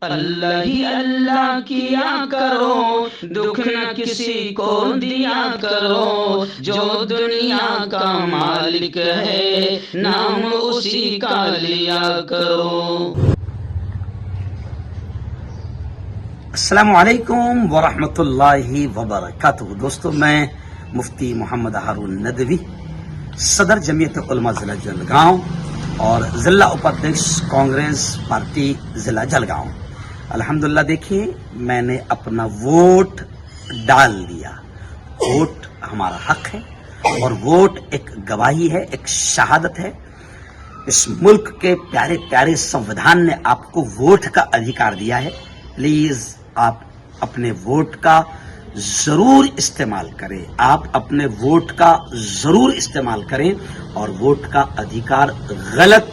अल्लाह ही अल्लाह किया करो, दुख न किसी को दिया करो। जो दुनिया का मालिक है, नाम उसी का लिया करो। अस्सलामु अलैकुम वरहमतुल्लाहि वबरकातुहू। दोस्तों, मैं मुफ्ती मोहम्मद हारून नदवी, सदर जमीयत उलमा जिला जलगांव और जिला उपाध्यक्ष कांग्रेस पार्टी जिला जलगांव। अल्हम्दुलिल्लाह, देखिए, मैंने अपना वोट डाल दिया। वोट हमारा हक है और वोट एक गवाही है, एक शहादत है। इस मुल्क के प्यारे प्यारे संविधान ने आपको वोट का अधिकार दिया है। प्लीज आप अपने वोट का जरूर इस्तेमाल करें। आप अपने वोट का जरूर इस्तेमाल करें और वोट का अधिकार गलत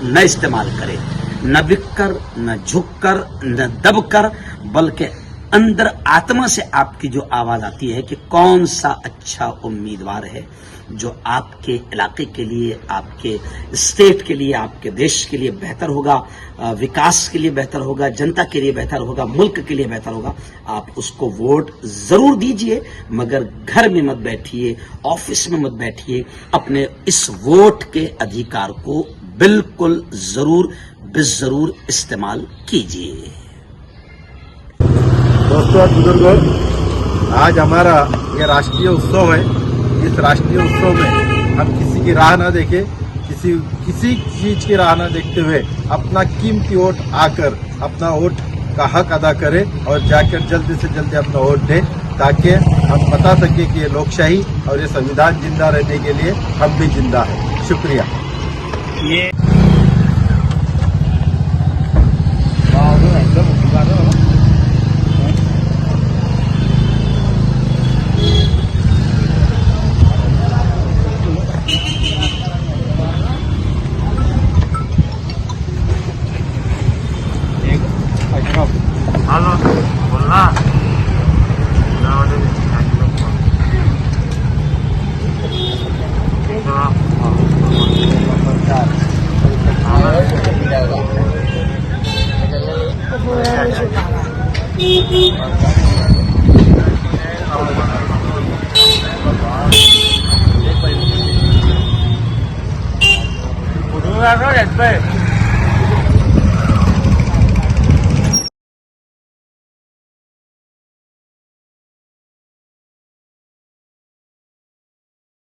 न इस्तेमाल करें। न बिककर, न झुककर, न दबकर, बल्कि अंदर आत्मा से आपकी जो आवाज आती है कि कौन सा अच्छा उम्मीदवार है जो आपके इलाके के लिए, आपके स्टेट के लिए, आपके देश के लिए बेहतर होगा, विकास के लिए बेहतर होगा, जनता के लिए बेहतर होगा, मुल्क के लिए बेहतर होगा। आप उसको वोट जरूर दीजिए, मगर घर में मत बैठिए, ऑफिस में मत बैठिए। अपने इस वोट के अधिकार को बिल्कुल जरूर बेजरूर इस्तेमाल कीजिए। दोस्तों और बुजुर्गों, आज हमारा ये राष्ट्रीय उत्सव है। इस राष्ट्रीय उत्सव में हम किसी की राह न देखें, किसी चीज की राह न देखते हुए अपना कीमती वोट आकर अपना वोट का हक अदा करें और जाकर जल्दी से जल्दी अपना वोट दें, ताकि हम बता सकें कि ये लोकशाही और ये संविधान जिंदा रहने के लिए हम भी जिंदा हैं। शुक्रिया। ये Halo, bola. Nah, ada di sini.